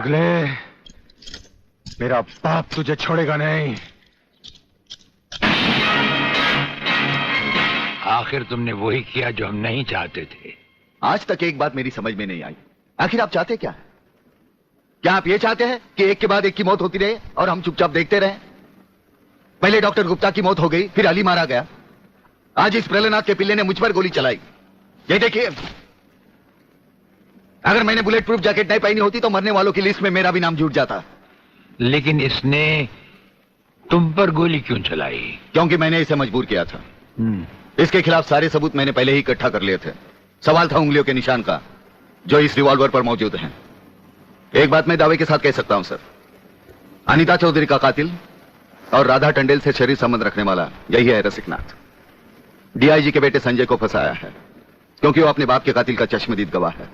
पगले, मेरा बाप तुझे छोड़ेगा नहीं। आखिर तुमने वही किया जो हम नहीं चाहते थे। आज तक एक बात मेरी समझ में नहीं आई, आखिर आप चाहते क्या? क्या आप ये चाहते हैं कि एक के बाद एक की मौत होती रहे और हम चुपचाप देखते रहें? पहले डॉक्टर गुप्ता की मौत हो गई, फिर अली मारा गया, आज इस प्रहलाद के पिल्ले ने मुझ पर गोली चलाई। ये देखिए, अगर मैंने बुलेट प्रूफ जैकेट नहीं पहनी होती तो मरने वालों की लिस्ट में मेरा भी नाम जुड़ जाता। लेकिन इसने तुम पर गोली क्यों चलाई? क्योंकि मैंने इसे मजबूर किया था। इसके खिलाफ सारे सबूत मैंने पहले ही इकट्ठा कर लिए थे। सवाल था उंगलियों के निशान का, जो इस रिवॉल्वर पर मौजूद हैं। एक बात मैं दावे के साथ कह सकता हूं सर, अनीता चौधरी का कातिल और राधा टंडेल से शरीर संबंध रखने वाला यही है रसिकनाथ। डीआईजी के बेटे संजय को फंसाया है, क्योंकि वो अपने बाप के कातिल का चश्मदीद गवाह है।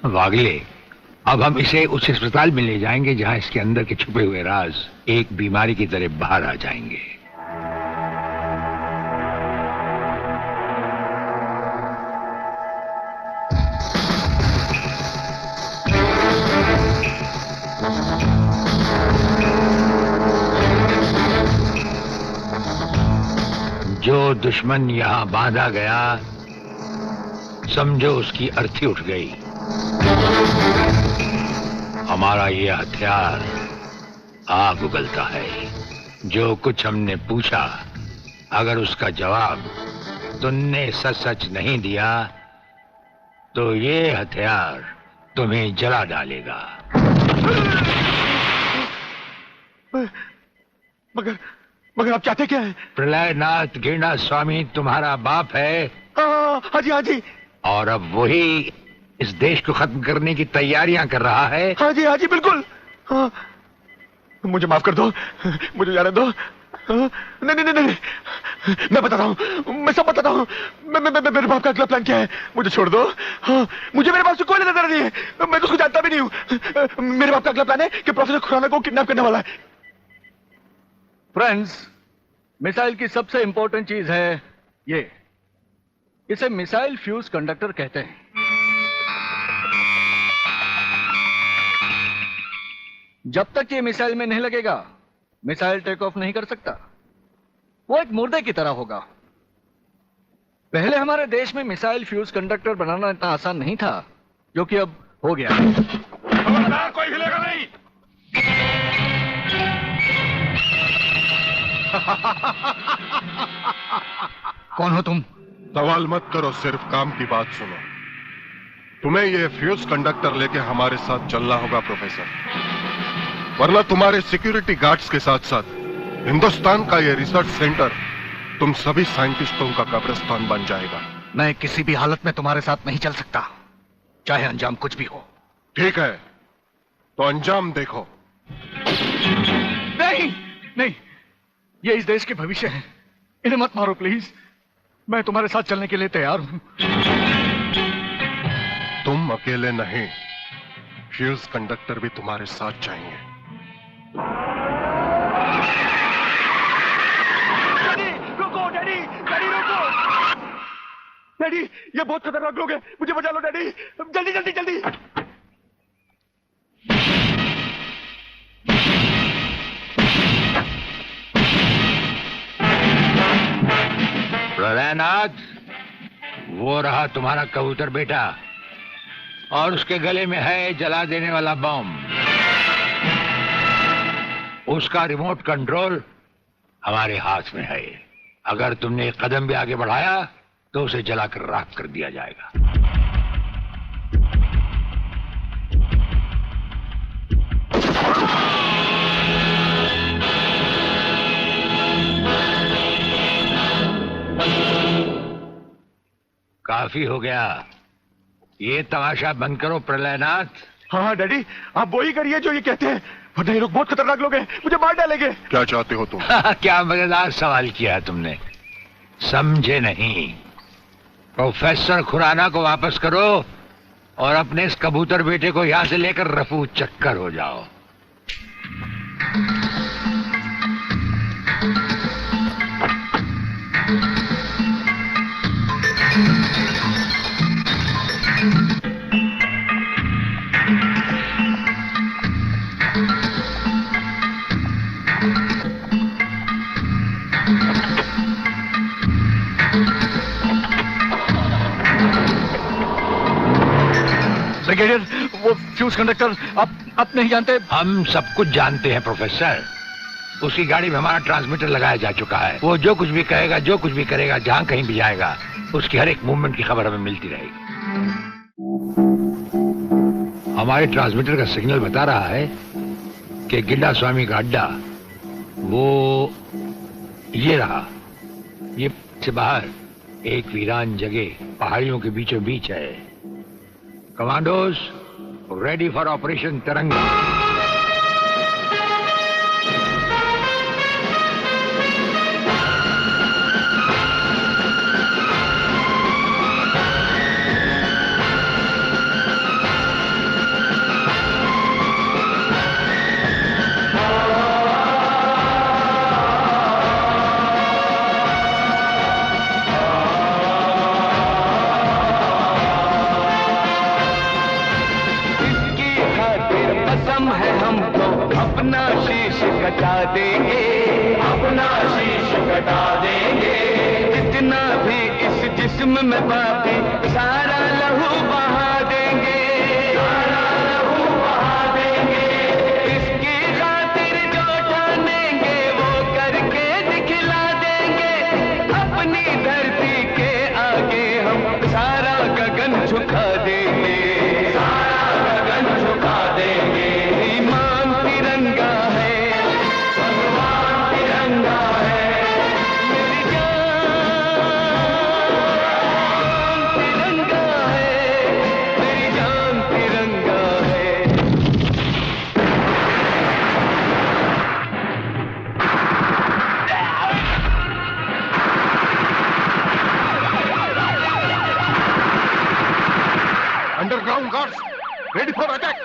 वागले, अब हम इसे उस अस्पताल में ले जाएंगे जहां इसके अंदर के छुपे हुए राज एक बीमारी की तरह बाहर आ जाएंगे। जो दुश्मन यहां बांधा गया, समझो उसकी अर्थी उठ गई। हमारा ये हथियार आग उगलता है। जो कुछ हमने पूछा, अगर उसका जवाब तुमने सच सच नहीं दिया तो ये हथियार तुम्हें जला डालेगा। मगर आप चाहते क्या है? प्रलयनाथ गिरना स्वामी तुम्हारा बाप है। हाँ जी, हाँ जी। और अब वही इस देश को खत्म करने की तैयारियां कर रहा है। हाँ जी, बिल्कुल। हाँ, मुझे माफ कर दो, मुझे जाने दो। नहीं, मैं बता रहा हूँ, मैं सब बता रहा हूँ। मेरे बाप का अगला प्लान क्या है, मुझे छोड़ दो। हाँ, मुझे मेरे बाप से कोई लेना देना नहीं है, मैं तो उसको जानता भी नहीं हूँ। मेरे बाप का अगला प्लान है कि प्रोफेसर खुराना को किडनैप करने वाला है। फ्रेंड्स, मिसाइल की सबसे इंपॉर्टेंट चीज है ये, इसे मिसाइल फ्यूज कंडक्टर कहते हैं। जब तक ये मिसाइल में नहीं लगेगा, मिसाइल टेक ऑफ नहीं कर सकता। वो एक मुर्दे की तरह होगा। पहले हमारे देश में मिसाइल फ्यूज कंडक्टर बनाना इतना आसान नहीं था, जो कि अब हो गया। कोई हिलेगा नहीं। कौन हो तुम? सवाल मत करो, सिर्फ काम की बात सुनो। तुम्हें ये फ्यूज कंडक्टर लेके हमारे साथ चलना होगा प्रोफेसर, वरना तुम्हारे सिक्योरिटी गार्ड्स के साथ साथ हिंदुस्तान का ये रिसर्च सेंटर तुम सभी साइंटिस्टों का कब्रिस्तान बन जाएगा। मैं किसी भी हालत में तुम्हारे साथ नहीं चल सकता, चाहे अंजाम कुछ भी हो। ठीक है, तो अंजाम देखो। नहीं, ये इस देश के भविष्य है, इन्हें मत मारो प्लीज। मैं तुम्हारे साथ चलने के लिए तैयार हूं। तुम अकेले नहीं, फ्यूज कंडक्टर भी तुम्हारे साथ चाहिए। डैडी, रुको। डैडी, ये बहुत खतरनाक लोग हैं, मुझे बचा लो डैडी, जल्दी। प्रलयनाथ, वो रहा तुम्हारा कबूतर बेटा, और उसके गले में है जला देने वाला बम। उसका रिमोट कंट्रोल हमारे हाथ में है। अगर तुमने एक कदम भी आगे बढ़ाया तो उसे जलाकर राख कर दिया जाएगा। काफी हो गया, ये तमाशा बंद करो प्रलयनाथ। हाँ डैडी, आप वो ही करिए जो ये कहते हैं, वरना ये लोग बहुत खतरनाक लोग हैं, मुझे मार डालेंगे। क्या चाहते हो तुम? क्या मजेदार सवाल किया तुमने, समझे नहीं। प्रोफेसर खुराना को वापस करो और अपने इस कबूतर बेटे को यहां से लेकर रफू चक्कर हो जाओ। ब्रिगेडियर, वो फ्यूज कंडक्टर आप नहीं जानते? हम सब कुछ जानते हैं प्रोफेसर। उसकी गाड़ी में हमारा ट्रांसमीटर लगाया जा चुका है। वो जो कुछ भी कहेगा, जो कुछ भी करेगा, जहां कहीं भी जाएगा, उसकी हर एक मूवमेंट की खबर हमें मिलती रहेगी। हमारे ट्रांसमीटर का सिग्नल बता रहा है कि गिड्डा स्वामी का अड्डा वो ये रहा। ये से बाहर एक वीरान जगह पहाड़ियों के बीचों बीच है। कमांडोज रेडी फॉर ऑपरेशन तिरंगा। कटा देंगे, अपना शीश कटा देंगे। जितना भी इस जिस्म में पापी, सारा लहू बहा देंगे, सारा लहू बहा देंगे। इसकी खातिर जो ठानेंगे वो करके दिखला देंगे। अपनी धरती के आगे हम सारा गगन झुका देंगे, सारा गगन झुका देंगे। ईमान तिरंगा है, Underground guards, ready for attack.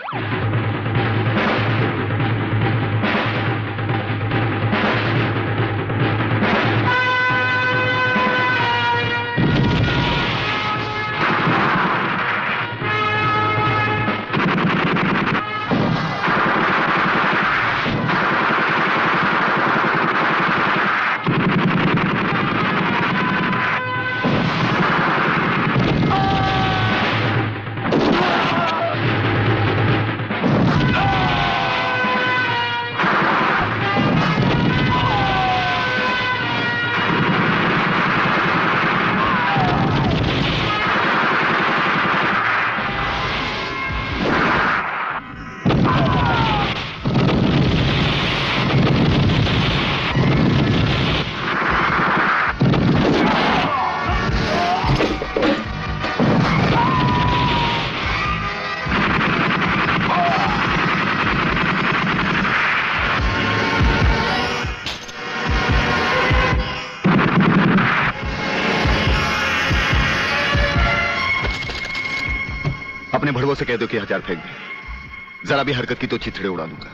अपने भड़वों से कह दो कि हथियार फेंक दे। जरा भी हरकत की तो चिथड़े उड़ा दूंगा।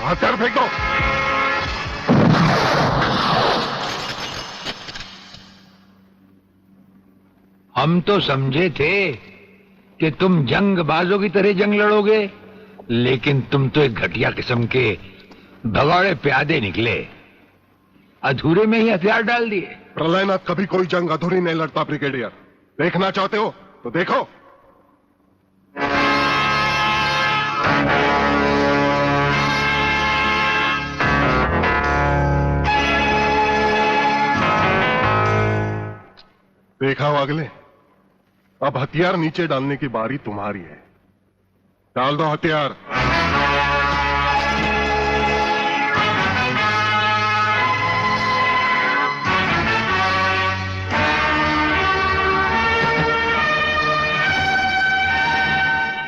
हथियार फेंक दो। हम तो समझे थे कि तुम जंगबाजों की तरह जंग लड़ोगे, लेकिन तुम तो एक घटिया किस्म के भगौड़े प्यादे निकले। अधूरे में ही हथियार डाल दिए। प्रलयनाथ कभी कोई जंग अधूरी नहीं लड़ता ब्रिगेडियर। देखना चाहते हो तो देखो। देखा वागले, अब हथियार नीचे डालने की बारी तुम्हारी है। डाल दो हथियार।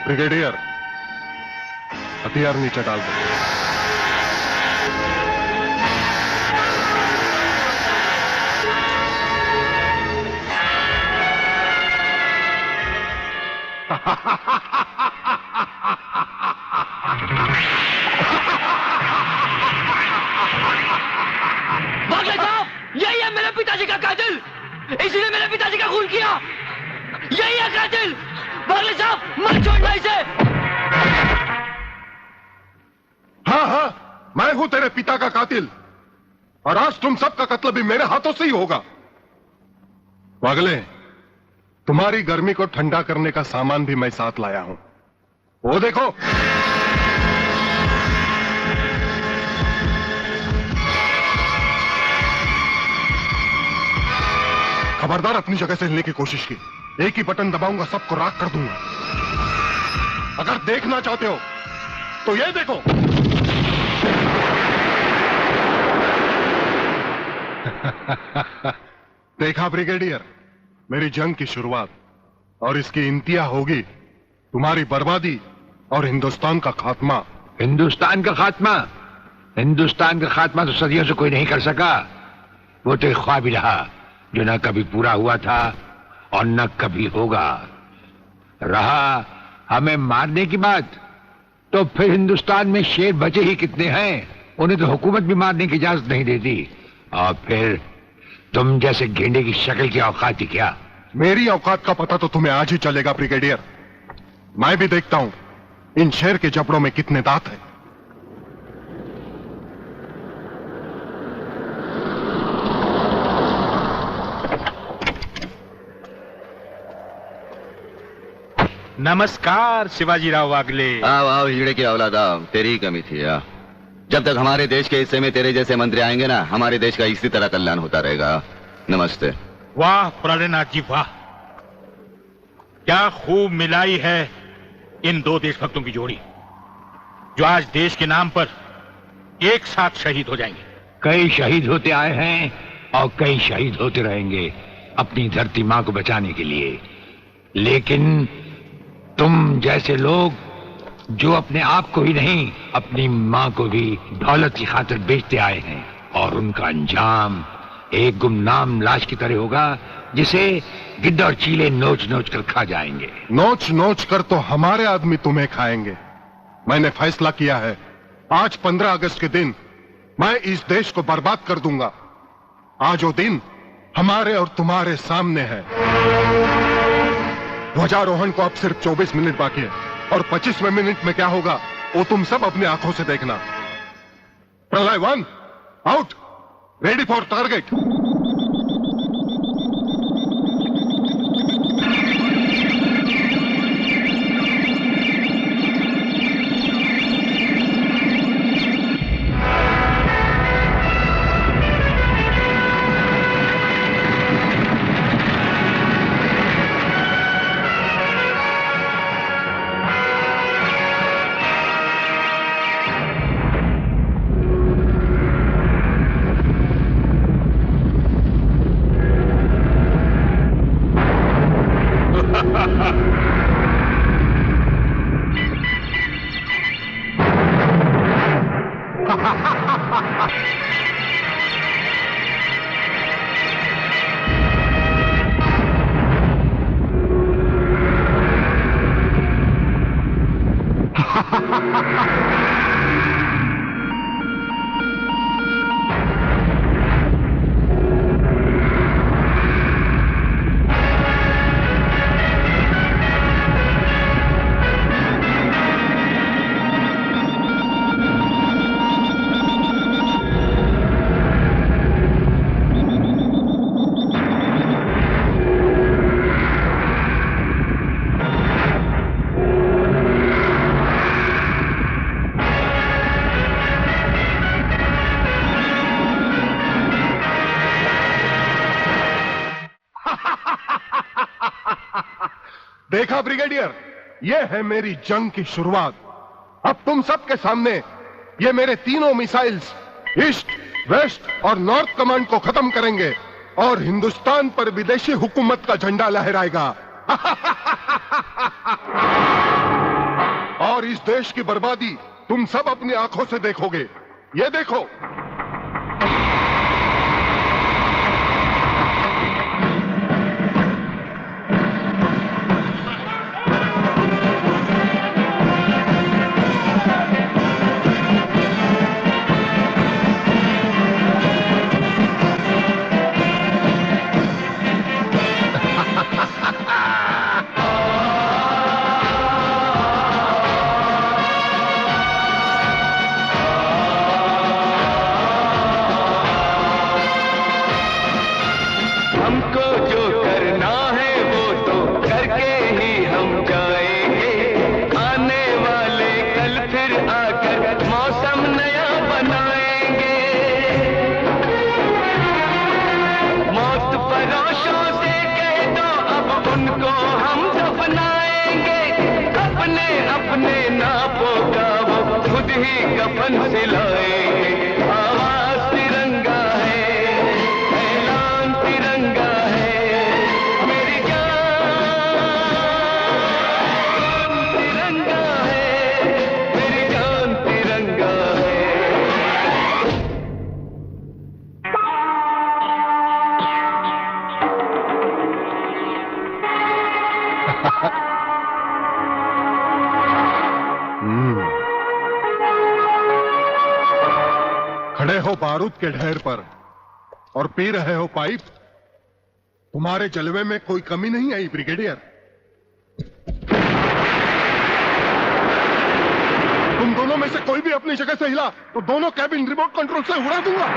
ब्रिगेडियर, हथियार नीचे डाल दो। बागले साहब, यही है मेरे पिताजी का कातिल। इसीने मेरे पिताजी का खून किया। यही है कातिल। बागले साहब, मत छोड़ना इसे। हाँ हाँ, मैं हूं तेरे पिता का कातिल, और आज तुम सबका कत्ल भी मेरे हाथों से ही होगा। वागले, तुम्हारी गर्मी को ठंडा करने का सामान भी मैं साथ लाया हूं। वो देखो। खबरदार अपनी जगह से हिलने की कोशिश की। एक ही बटन दबाऊंगा, सबको राख कर दूंगा। अगर देखना चाहते हो तो ये देखो। देखा ब्रिगेडियर, मेरी जंग की शुरुआत, और इसकी इंतहा होगी तुम्हारी बर्बादी और हिंदुस्तान का खात्मा। हिंदुस्तान का खात्मा? हिंदुस्तान का खात्मा तो सदियों से कोई नहीं कर सका। वो तो एक ख्वाब ही रहा जो न कभी पूरा हुआ था और न कभी होगा। रहा हमें मारने की बात, तो फिर हिंदुस्तान में शेर बचे ही कितने हैं, उन्हें तो हुकूमत भी मारने की इजाजत नहीं देती। और फिर तुम जैसे गेंडे की शक्ल की औकात ही क्या? मेरी औकात का पता तो तुम्हें आज ही चलेगा ब्रिगेडियर। मैं भी देखता हूं इन शेर के जबड़ों में कितने दांत हैं। नमस्कार शिवाजी राव वागले। आओ आओ हिजड़े की औलाद आओ, तेरी ही कमी थी। जब तक हमारे देश के हिस्से में तेरे जैसे मंत्री आएंगे ना, हमारे देश का इसी तरह कल्याण होता रहेगा। नमस्ते। वाह प्राणनाथ जी वाह, क्या खूब मिलाई है इन दो देशभक्तों की जोड़ी, जो आज देश के नाम पर एक साथ शहीद हो जाएंगे। कई शहीद होते आए हैं और कई शहीद होते रहेंगे अपनी धरती मां को बचाने के लिए। लेकिन तुम जैसे लोग जो अपने आप को ही नहीं अपनी मां को भी दौलत की खातिर बेचते आए हैं, और उनका अंजाम एक गुमनाम लाश की तरह होगा जिसे गिद्ध और चीले नोच नोच कर खा जाएंगे। नोच नोच कर तो हमारे आदमी तुम्हें खाएंगे। मैंने फैसला किया है, आज 15 अगस्त के दिन मैं इस देश को बर्बाद कर दूंगा। आज वो दिन हमारे और तुम्हारे सामने है। ध्वजारोहण को अब सिर्फ 24 मिनट बाकी है, और 25वें मिनट में क्या होगा वो तुम सब अपनी आंखों से देखना। प्रलय 1 आउट, रेडी फॉर टारगेट। देखा ब्रिगेडियर, ये है मेरी जंग की शुरुआत। अब तुम सबके सामने ये मेरे तीनों मिसाइल्स ईस्ट, वेस्ट और नॉर्थ कमांड को खत्म करेंगे और हिंदुस्तान पर विदेशी हुकूमत का झंडा लहराएगा। और इस देश की बर्बादी तुम सब अपनी आंखों से देखोगे। ये देखो। ही कफन सिलाएंगे, आवाज तिरंगा है, ऐलान तिरंगा है, मेरी जान तिरंगा है, मेरी जान तिरंगा है। खड़े हो बारूद के ढेर पर और पी रहे हो पाइप। तुम्हारे जलवे में कोई कमी नहीं आई ब्रिगेडियर। तुम दोनों में से कोई भी अपनी जगह से हिला तो दोनों कैबिन रिमोट कंट्रोल से उड़ा दूंगा।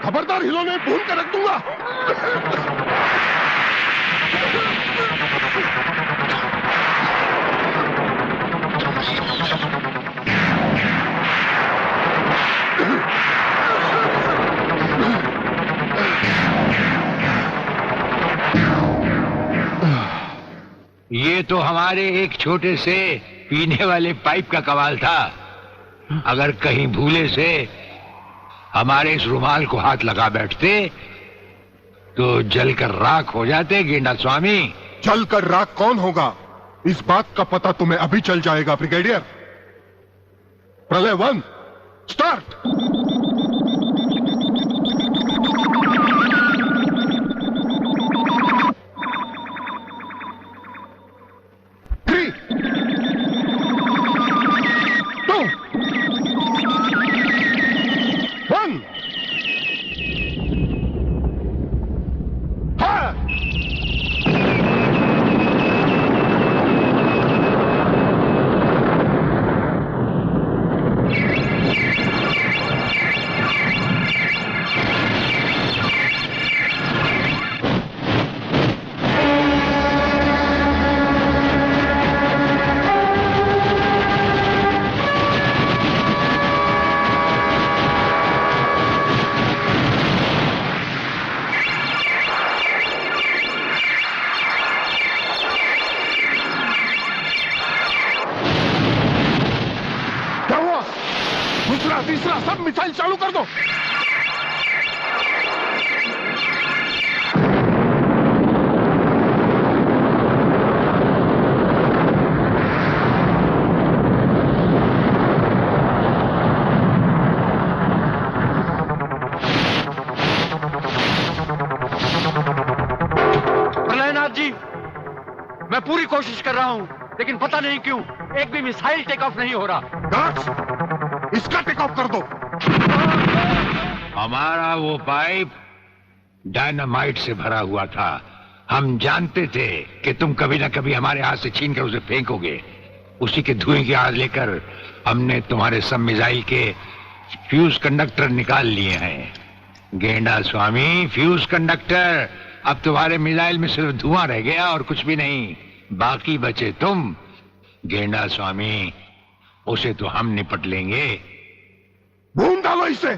खबरदार हिलोने भून कर रख दूंगा। ये तो हमारे एक छोटे से पीने वाले पाइप का कमाल था। अगर कहीं भूले से हमारे इस रुमाल को हाथ लगा बैठते तो जलकर राख हो जाते गेंडा स्वामी। जलकर राख कौन होगा इस बात का पता तुम्हें अभी चल जाएगा ब्रिगेडियर। प्रलय 1 स्टार्ट। तीसरा सब मिसाइल चालू कर दो। प्रलयनाथ जी, मैं पूरी कोशिश कर रहा हूं, लेकिन पता नहीं क्यों एक भी मिसाइल टेक ऑफ नहीं हो रहा। गार्ड्स, इसका टेक ऑफ कर दो। हमारा वो पाइप डायनामाइट से भरा हुआ था। हम जानते थे कि तुम कभी ना कभी हमारे हाथ से छीन कर उसे फेंकोगे। उसी के धुएं की आग लेकर हमने तुम्हारे सब मिसाइल के फ्यूज कंडक्टर निकाल लिए हैं। गेंडा स्वामी, फ्यूज कंडक्टर, अब तुम्हारे मिसाइल में सिर्फ धुआं रह गया और कुछ भी नहीं। बाकी बचे तुम। गेंडा स्वामी, उसे तो हम निपट लेंगे। भून डालो इसे।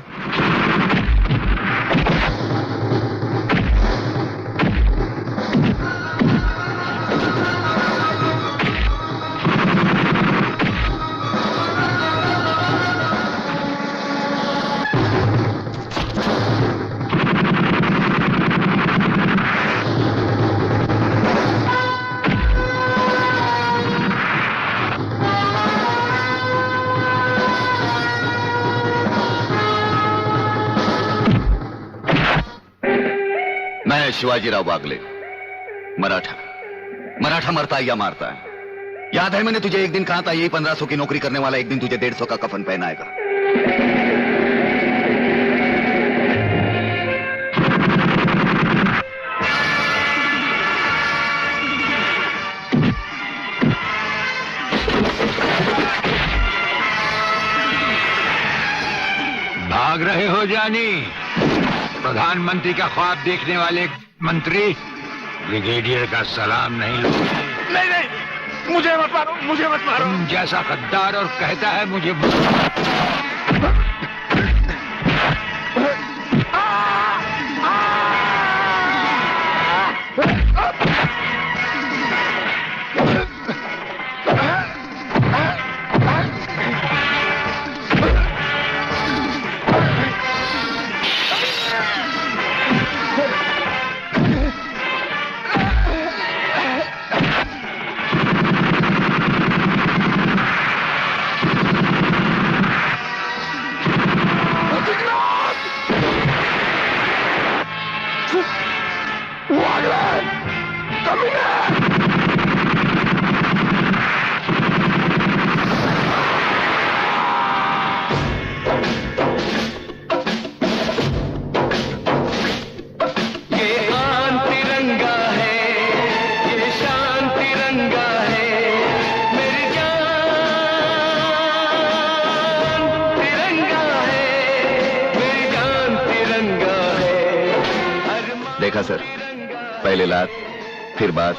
मैं शिवाजीराव बागले, मराठा मरता है या मारता है। याद है मैंने तुझे एक दिन कहा था, यही 1500 की नौकरी करने वाला एक दिन तुझे 150 का कफन पहनाएगा। भाग रहे हो जानी? प्रधानमंत्री का ख्वाब देखने वाले मंत्री ब्रिगेडियर का सलाम नहीं लो। नहीं नहीं, मुझे मत मारो, मुझे मत मारो। तुम जैसा गद्दार और कहता है मुझे देखा सर, पहले लात, फिर बात,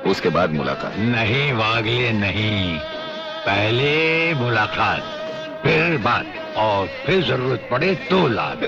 उसके बाद मुलाकात। नहीं वागले नहीं, पहले मुलाकात, फिर बात और फिर जरूरत पड़े तो लात।